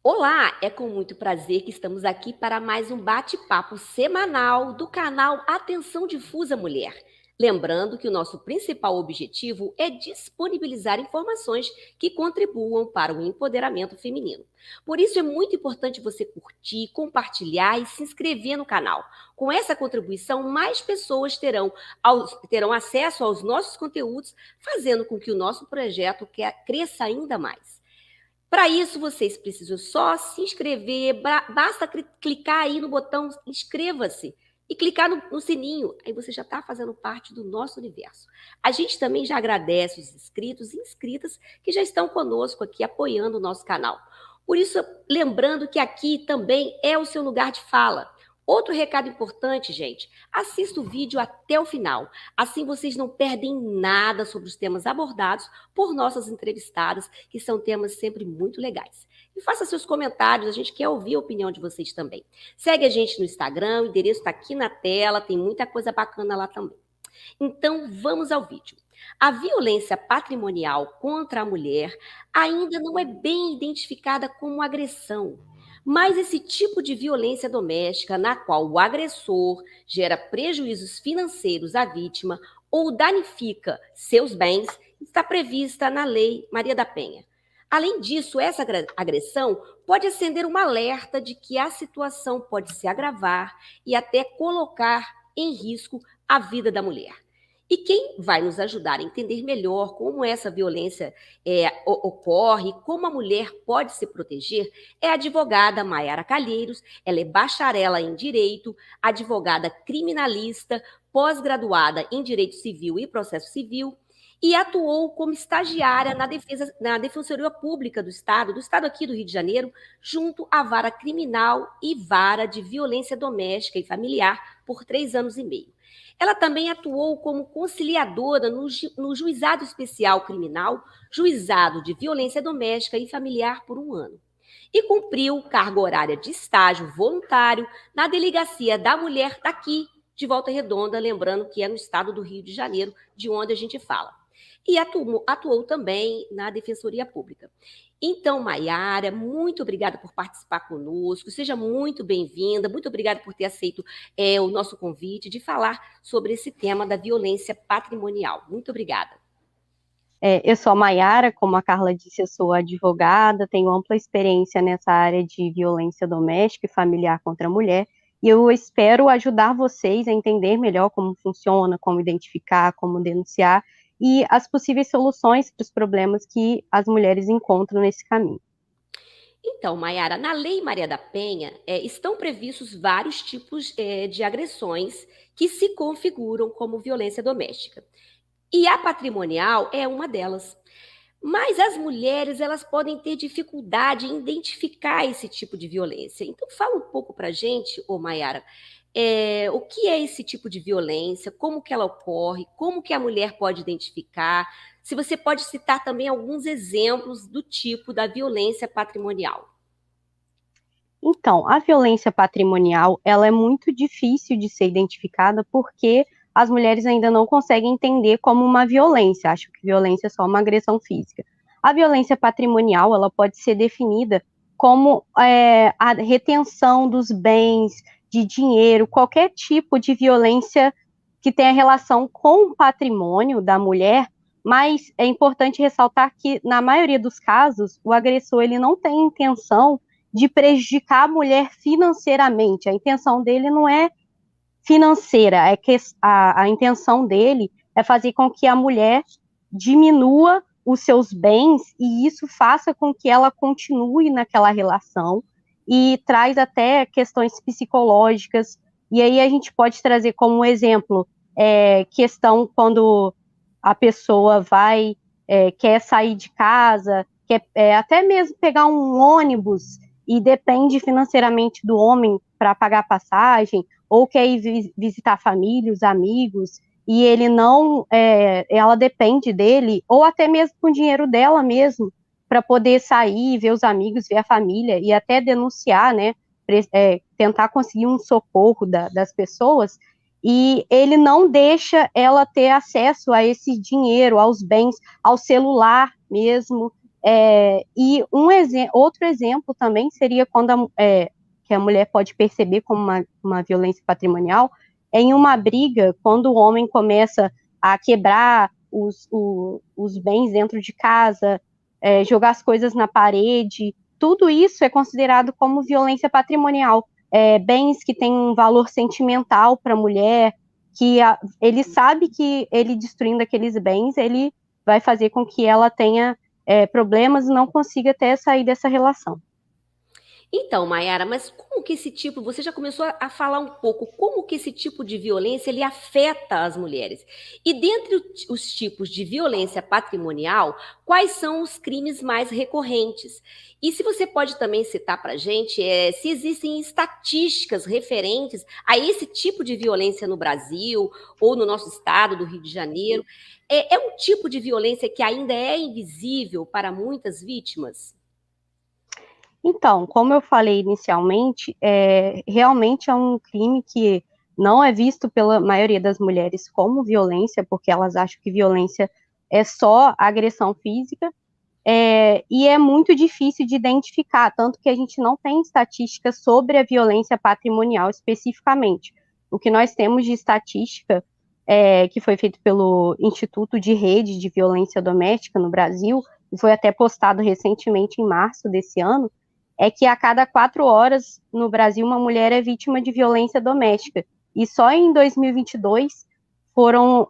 Olá, é com muito prazer que estamos aqui para mais um bate-papo semanal do canal Atenção Difusa Mulher. Lembrando que o nosso principal objetivo é disponibilizar informações que contribuam para o empoderamento feminino. Por isso é muito importante você curtir, compartilhar e se inscrever no canal. Com essa contribuição, mais pessoas terão acesso aos nossos conteúdos, fazendo com que o nosso projeto cresça ainda mais. Para isso, vocês precisam só se inscrever, basta clicar aí no botão inscreva-se e clicar no sininho, aí você já está fazendo parte do nosso universo. A gente também já agradece os inscritos e inscritas que já estão conosco aqui apoiando o nosso canal. Por isso, lembrando que aqui também é o seu lugar de fala. Outro recado importante, gente, assista o vídeo até o final. Assim vocês não perdem nada sobre os temas abordados por nossas entrevistadas, que são temas sempre muito legais. E faça seus comentários, a gente quer ouvir a opinião de vocês também. Segue a gente no Instagram, o endereço está aqui na tela, tem muita coisa bacana lá também. Então, vamos ao vídeo. A violência patrimonial contra a mulher ainda não é bem identificada como agressão, mas esse tipo de violência doméstica na qual o agressor gera prejuízos financeiros à vítima ou danifica seus bens está prevista na Lei Maria da Penha. Além disso, essa agressão pode acender um alerta de que a situação pode se agravar e até colocar em risco a vida da mulher. E quem vai nos ajudar a entender melhor como essa violência ocorre, como a mulher pode se proteger, é a advogada Maiara Calheiros. Ela é bacharela em Direito, advogada criminalista, pós-graduada em Direito Civil e Processo Civil, e atuou como estagiária na Defensoria Pública do Estado aqui do Rio de Janeiro, junto à Vara Criminal e Vara de Violência Doméstica e Familiar por 3 anos e meio. Ela também atuou como conciliadora no Juizado Especial Criminal, Juizado de Violência Doméstica e Familiar por 1 ano. E cumpriu carga horária de estágio voluntário na Delegacia da Mulher daqui, de Volta Redonda, lembrando que é no estado do Rio de Janeiro, de onde a gente fala. E atuou também na Defensoria Pública. Então, Maiara, muito obrigada por participar conosco, seja muito bem-vinda, muito obrigada por ter aceito o nosso convite de falar sobre esse tema da violência patrimonial. Muito obrigada. Eu sou a Maiara, como a Carla disse, eu sou advogada, tenho ampla experiência nessa área de violência doméstica e familiar contra a mulher, e eu espero ajudar vocês a entender melhor como funciona, como identificar, como denunciar, e as possíveis soluções para os problemas que as mulheres encontram nesse caminho. Então, Maiara, na Lei Maria da Penha, estão previstos vários tipos de agressões que se configuram como violência doméstica. E a patrimonial é uma delas. Mas as mulheres, elas podem ter dificuldade em identificar esse tipo de violência. Então, fala um pouco para a gente, ô Maiara, o que é esse tipo de violência, como que ela ocorre, como que a mulher pode identificar, se você pode citar também alguns exemplos do tipo da violência patrimonial. Então, a violência patrimonial, ela é muito difícil de ser identificada porque as mulheres ainda não conseguem entender como uma violência, acham que violência é só uma agressão física. A violência patrimonial, ela pode ser definida como a retenção dos bens, de dinheiro, qualquer tipo de violência que tenha relação com o patrimônio da mulher, mas é importante ressaltar que, na maioria dos casos, o agressor ele não tem intenção de prejudicar a mulher financeiramente. A intenção dele não é financeira, é que a intenção dele é fazer com que a mulher diminua os seus bens e isso faça com que ela continue naquela relação e traz até questões psicológicas. E aí a gente pode trazer como exemplo questão quando a pessoa quer sair de casa, quer até mesmo pegar um ônibus e depende financeiramente do homem para pagar a passagem, ou quer ir visitar a família, os amigos, e ele não, ela depende dele, ou até mesmo com o dinheiro dela mesmo, para poder sair, ver os amigos, ver a família, e até denunciar, né, tentar conseguir um socorro das pessoas, e ele não deixa ela ter acesso a esse dinheiro, aos bens, ao celular mesmo, E outro exemplo também seria quando que a mulher pode perceber como uma violência patrimonial, é em uma briga, quando o homem começa a quebrar os bens dentro de casa, jogar as coisas na parede, tudo isso é considerado como violência patrimonial. Bens que têm um valor sentimental para a mulher, que ele sabe que ele destruindo aqueles bens, ele vai fazer com que ela tenha problemas e não consiga até sair dessa relação. Então, Mayara, mas como que esse tipo, você já começou a falar um pouco, como que esse tipo de violência ele afeta as mulheres? E dentre os tipos de violência patrimonial, quais são os crimes mais recorrentes? E se você pode também citar para a gente se existem estatísticas referentes a esse tipo de violência no Brasil ou no nosso estado do Rio de Janeiro? É um tipo de violência que ainda é invisível para muitas vítimas? Então, como eu falei inicialmente, realmente é um crime que não é visto pela maioria das mulheres como violência, porque elas acham que violência é só agressão física, e é muito difícil de identificar, tanto que a gente não tem estatísticas sobre a violência patrimonial especificamente. O que nós temos de estatística, que foi feito pelo Instituto de Rede de Violência Doméstica no Brasil, e foi até postado recentemente em março desse ano, é que a cada 4 horas no Brasil uma mulher é vítima de violência doméstica. E só em 2022 foram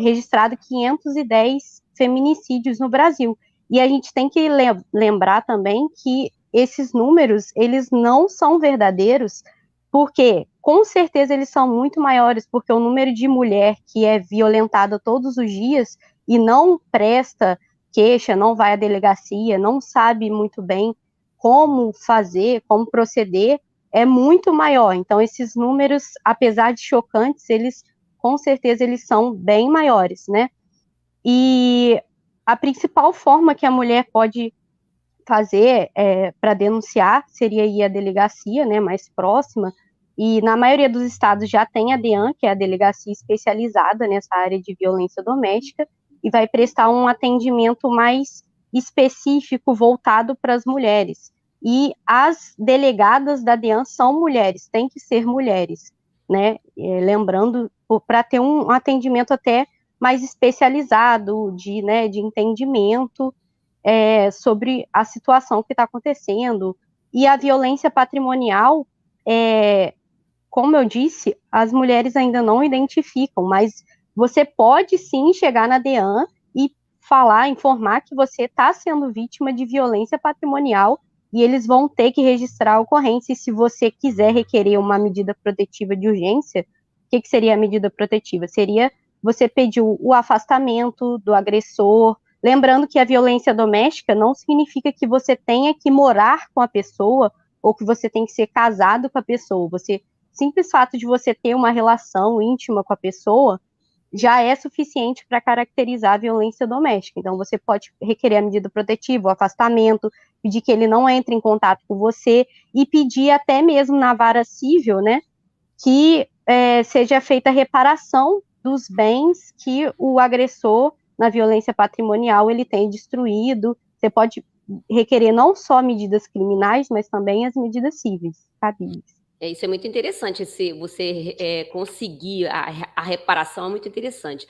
registrados 510 feminicídios no Brasil. E a gente tem que lembrar também que esses números, eles não são verdadeiros, porque com certeza eles são muito maiores, porque o número de mulher que é violentada todos os dias e não presta queixa, não vai à delegacia, não sabe muito bem como fazer, como proceder, é muito maior. Então, esses números, apesar de chocantes, eles, com certeza, eles são bem maiores, né? E a principal forma que a mulher pode fazer para denunciar seria ir à delegacia, né, mais próxima, e na maioria dos estados já tem a DEAN, que é a delegacia especializada nessa área de violência doméstica, e vai prestar um atendimento mais específico voltado para as mulheres. E as delegadas da DEAN são mulheres, têm que ser mulheres, né? Lembrando, para ter um atendimento até mais especializado, de entendimento sobre a situação que está acontecendo. E a violência patrimonial, como eu disse, as mulheres ainda não identificam, mas você pode sim chegar na DEAN e falar, informar que você está sendo vítima de violência patrimonial e eles vão ter que registrar a ocorrência. E se você quiser requerer uma medida protetiva de urgência, o que seria a medida protetiva? Seria você pedir o afastamento do agressor. Lembrando que a violência doméstica não significa que você tenha que morar com a pessoa ou que você tem que ser casado com a pessoa. Simples fato de você ter uma relação íntima com a pessoa já é suficiente para caracterizar a violência doméstica. Então, você pode requerer a medida protetiva, o afastamento, pedir que ele não entre em contato com você e pedir até mesmo na vara civil, né, que seja feita a reparação dos bens que o agressor, na violência patrimonial, ele tem destruído. Você pode requerer não só medidas criminais, mas também as medidas cíveis cabíveis. Isso é muito interessante, você conseguir a reparação é muito interessante.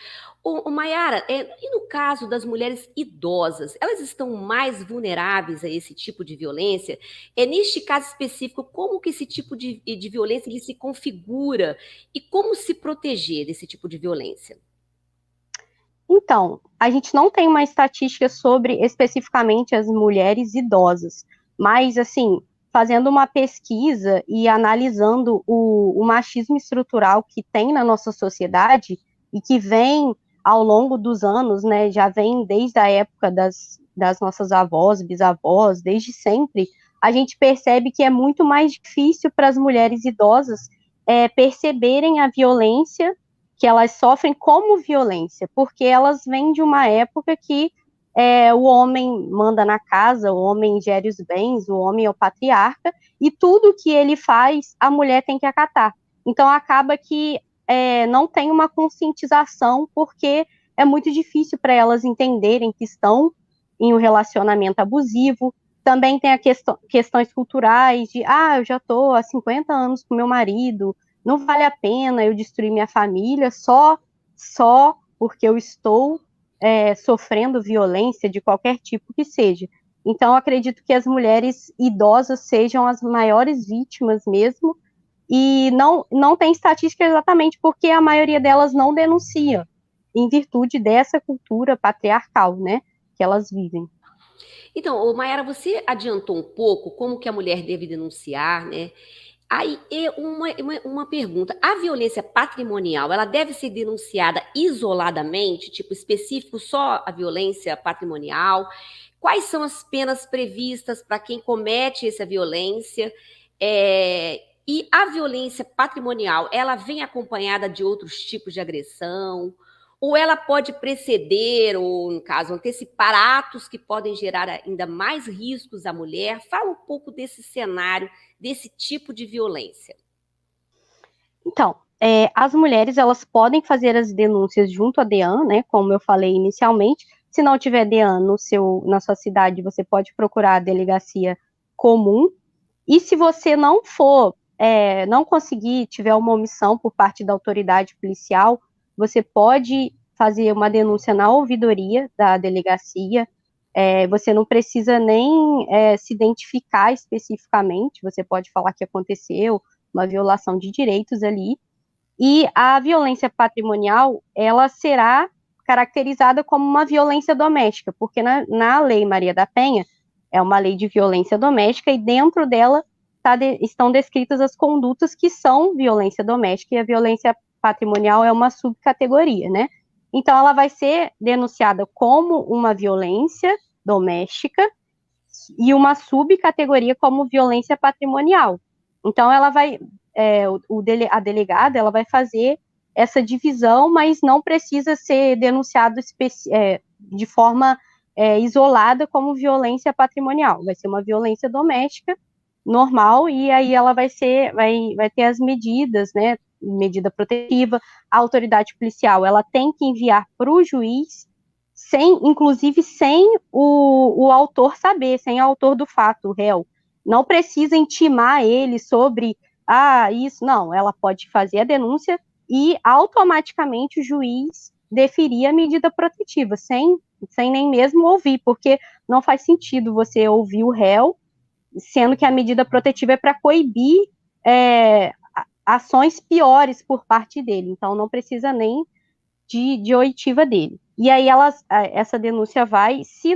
Mayara, e no caso das mulheres idosas, elas estão mais vulneráveis a esse tipo de violência? Neste caso específico, como que esse tipo de violência ele se configura e como se proteger desse tipo de violência? Então, a gente não tem uma estatística sobre especificamente as mulheres idosas, mas, assim, fazendo uma pesquisa e analisando o machismo estrutural que tem na nossa sociedade e que vem ao longo dos anos, né, já vem desde a época das nossas avós, bisavós, desde sempre, a gente percebe que é muito mais difícil para as mulheres idosas perceberem a violência que elas sofrem como violência, porque elas vêm de uma época que o homem manda na casa, o homem gere os bens, o homem é o patriarca, e tudo que ele faz, a mulher tem que acatar. Então, acaba que não tem uma conscientização, porque é muito difícil para elas entenderem que estão em um relacionamento abusivo. Também tem questões culturais de, eu já estou há 50 anos com meu marido, não vale a pena eu destruir minha família só porque eu estou sofrendo violência de qualquer tipo que seja. Então, acredito que as mulheres idosas sejam as maiores vítimas mesmo, e não tem estatística exatamente porque a maioria delas não denunciam, em virtude dessa cultura patriarcal, né, que elas vivem. Então, ô Mayara, você adiantou um pouco como que a mulher deve denunciar, né? Aí, uma pergunta: a violência patrimonial, ela deve ser denunciada isoladamente, tipo específico só a violência patrimonial? Quais são as penas previstas para quem comete essa violência? E a violência patrimonial, ela vem acompanhada de outros tipos de agressão? Ou ela pode preceder, ou, no caso, antecipar atos que podem gerar ainda mais riscos à mulher? Fala um pouco desse cenário, desse tipo de violência. Então, as mulheres, elas podem fazer as denúncias junto à DEAN, né, como eu falei inicialmente. Se não tiver DEAN na sua cidade, você pode procurar a delegacia comum. E se você não conseguir, tiver uma omissão por parte da autoridade policial, você pode fazer uma denúncia na ouvidoria da delegacia. Você não precisa nem se identificar especificamente, você pode falar que aconteceu uma violação de direitos ali. E a violência patrimonial, ela será caracterizada como uma violência doméstica, porque na Lei Maria da Penha, é uma lei de violência doméstica, e dentro dela estão descritas as condutas que são violência doméstica, e a violência patrimonial é uma subcategoria, né? Então, ela vai ser denunciada como uma violência doméstica e uma subcategoria como violência patrimonial. Então, ela vai, a delegada, ela vai fazer essa divisão, mas não precisa ser denunciado de forma isolada como violência patrimonial. Vai ser uma violência doméstica normal, e aí ela vai ter as medidas, né, medida protetiva. A autoridade policial, ela tem que enviar para o juiz, inclusive sem o autor saber, sem o autor do fato, o réu. Não precisa intimar ele sobre, isso, não, ela pode fazer a denúncia e automaticamente o juiz deferir a medida protetiva, sem nem mesmo ouvir, porque não faz sentido você ouvir o réu, sendo que a medida protetiva é para coibir ações piores por parte dele, então não precisa nem de oitiva dele. E aí essa denúncia vai, se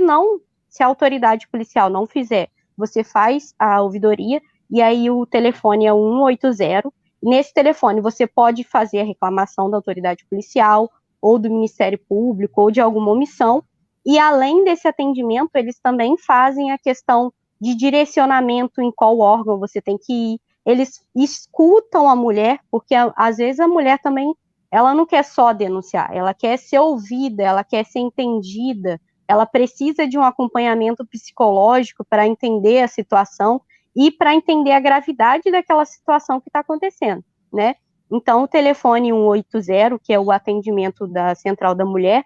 a autoridade policial não fizer, você faz a ouvidoria, e aí o telefone é 180. Nesse telefone você pode fazer a reclamação da autoridade policial, ou do Ministério Público, ou de alguma omissão, e além desse atendimento, eles também fazem a questão de direcionamento em qual órgão você tem que ir. Eles escutam a mulher, porque às vezes a mulher também, ela não quer só denunciar, ela quer ser ouvida, ela quer ser entendida, ela precisa de um acompanhamento psicológico para entender a situação e para entender a gravidade daquela situação que está acontecendo, né? Então, o telefone 180, que é o atendimento da Central da Mulher,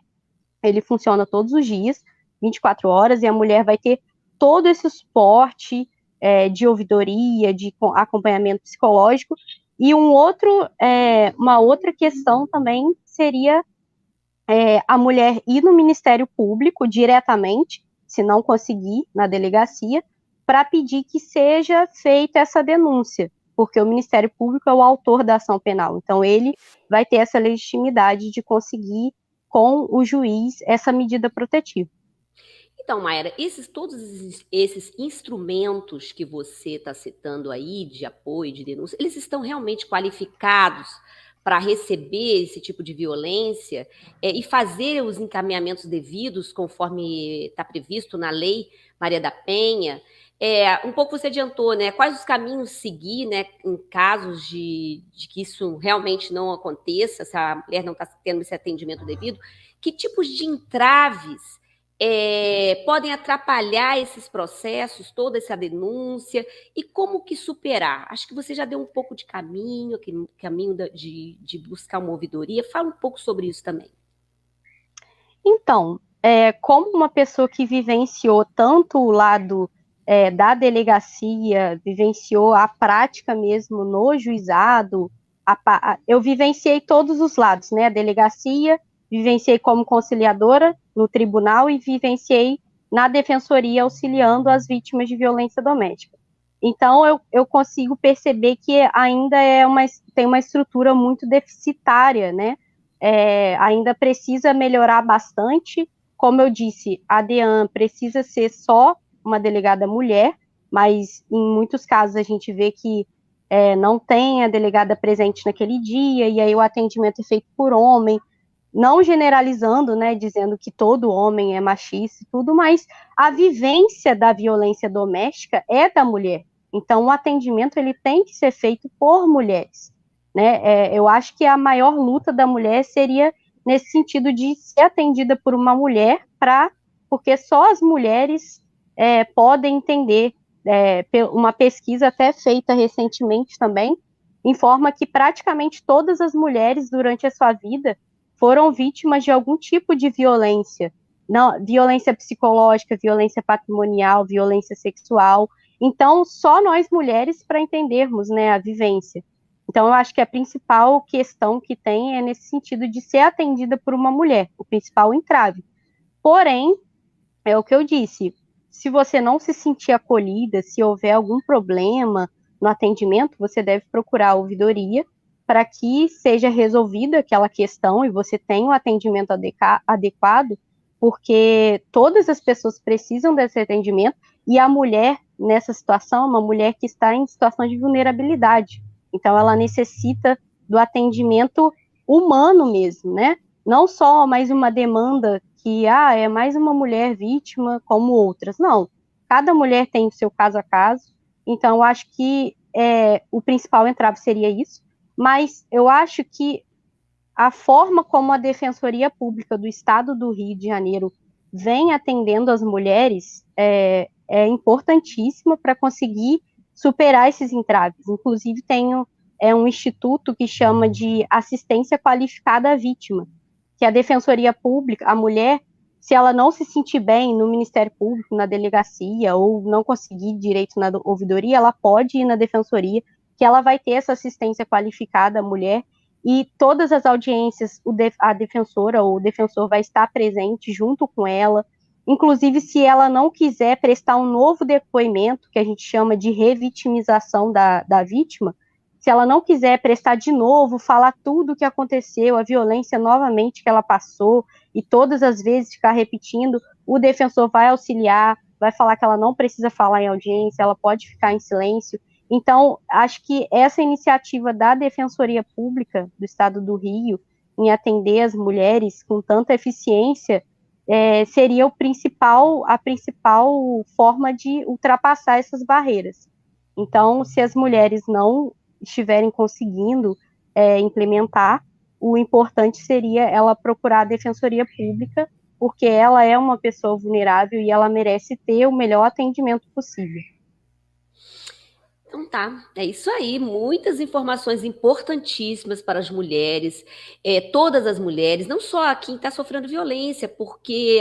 ele funciona todos os dias, 24 horas, e a mulher vai ter todo esse suporte de ouvidoria, de acompanhamento psicológico. E uma outra questão também seria a mulher ir no Ministério Público diretamente, se não conseguir, na delegacia, para pedir que seja feita essa denúncia, porque o Ministério Público é o autor da ação penal, então ele vai ter essa legitimidade de conseguir com o juiz essa medida protetiva. Então, Mayara, todos esses instrumentos que você está citando aí, de apoio, de denúncia, eles estão realmente qualificados para receber esse tipo de violência e fazer os encaminhamentos devidos, conforme está previsto na Lei Maria da Penha? Um pouco você adiantou, né? Quais os caminhos seguir, né, em casos de que isso realmente não aconteça, se a mulher não está tendo esse atendimento devido? Que tipos de entraves podem atrapalhar esses processos, toda essa denúncia, e como que superar? Acho que você já deu um pouco de caminho, de buscar uma ouvidoria. Fala um pouco sobre isso também. Então, como uma pessoa que vivenciou tanto o lado da delegacia, vivenciou a prática mesmo no juizado, eu vivenciei todos os lados, né? A delegacia, vivenciei como conciliadora no tribunal e vivenciei na defensoria auxiliando as vítimas de violência doméstica. Então, eu consigo perceber que ainda tem uma estrutura muito deficitária, né? Ainda precisa melhorar bastante. Como eu disse, a DEAN precisa ser só uma delegada mulher, mas em muitos casos a gente vê que não tem a delegada presente naquele dia, e aí o atendimento é feito por homem, não generalizando, né, dizendo que todo homem é machista e tudo, mas a vivência da violência doméstica é da mulher. Então, o atendimento ele tem que ser feito por mulheres, né? Eu acho que a maior luta da mulher seria nesse sentido de ser atendida por uma mulher, porque só as mulheres podem entender. Uma pesquisa até feita recentemente também informa que praticamente todas as mulheres durante a sua vida foram vítimas de algum tipo de violência, não, violência psicológica, violência patrimonial, violência sexual. Então, só nós mulheres para entendermos, né, a vivência. Então, eu acho que a principal questão que tem é nesse sentido de ser atendida por uma mulher, o principal entrave. Porém, é o que eu disse, se você não se sentir acolhida, se houver algum problema no atendimento, você deve procurar a ouvidoria para que seja resolvida aquela questão e você tenha o atendimento adequado, porque todas as pessoas precisam desse atendimento e a mulher, nessa situação, é uma mulher que está em situação de vulnerabilidade. Então, ela necessita do atendimento humano mesmo, né? Não só mais uma demanda que é mais uma mulher vítima como outras. Não, cada mulher tem o seu caso a caso, então eu acho que o principal entrave seria isso, mas eu acho que a forma como a Defensoria Pública do Estado do Rio de Janeiro vem atendendo as mulheres é importantíssima para conseguir superar esses entraves. Inclusive, tem um instituto que chama de assistência qualificada à vítima, que a Defensoria Pública, a mulher, se ela não se sentir bem no Ministério Público, na delegacia, ou não conseguir direito na ouvidoria, ela pode ir na Defensoria, que ela vai ter essa assistência qualificada à mulher, e todas as audiências, a defensora ou o defensor vai estar presente junto com ela. Inclusive, se ela não quiser prestar um novo depoimento, que a gente chama de revitimização da vítima, se ela não quiser prestar de novo, falar tudo o que aconteceu, a violência novamente que ela passou, e todas as vezes ficar repetindo, o defensor vai auxiliar, vai falar que ela não precisa falar em audiência, ela pode ficar em silêncio. Então, acho que essa iniciativa da Defensoria Pública do Estado do Rio, em atender as mulheres com tanta eficiência, seria a principal forma de ultrapassar essas barreiras. Então, se as mulheres não estiverem conseguindo implementar, o importante seria ela procurar a Defensoria Pública, porque ela é uma pessoa vulnerável e ela merece ter o melhor atendimento possível. Então tá, é isso aí. Muitas informações importantíssimas para as mulheres, todas as mulheres, não só quem está sofrendo violência, porque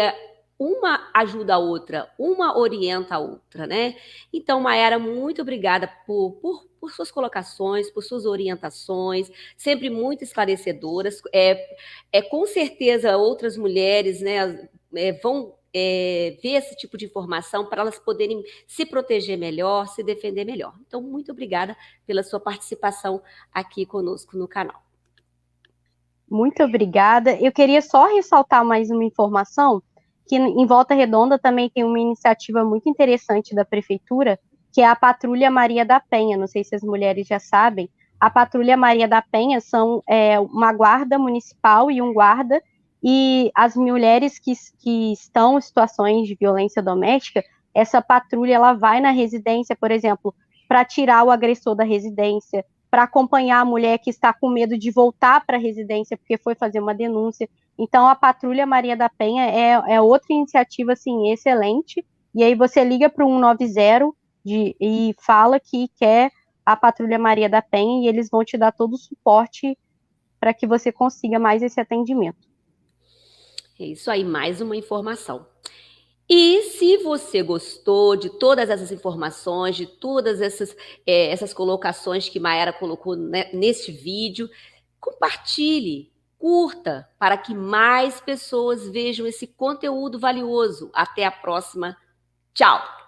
uma ajuda a outra, uma orienta a outra, né? Então, Mayara, muito obrigada por suas colocações, por suas orientações, sempre muito esclarecedoras. Com certeza outras mulheres, né, vão ver esse tipo de informação para elas poderem se proteger melhor, se defender melhor. Então, muito obrigada pela sua participação aqui conosco no canal. Muito obrigada. Eu queria só ressaltar mais uma informação, que em Volta Redonda também tem uma iniciativa muito interessante da prefeitura, que é a Patrulha Maria da Penha. Não sei se as mulheres já sabem. A Patrulha Maria da Penha são uma guarda municipal e um guarda, e as mulheres que estão em situações de violência doméstica, essa patrulha ela vai na residência, por exemplo, para tirar o agressor da residência, para acompanhar a mulher que está com medo de voltar para a residência porque foi fazer uma denúncia. Então, a Patrulha Maria da Penha é outra iniciativa, assim, excelente, e aí você liga para o 190 e fala que quer a Patrulha Maria da Penha e eles vão te dar todo o suporte para que você consiga mais esse atendimento. É isso aí, mais uma informação. E se você gostou de todas essas informações, de todas essas colocações que Maera colocou neste vídeo, compartilhe, curta, para que mais pessoas vejam esse conteúdo valioso. Até a próxima. Tchau!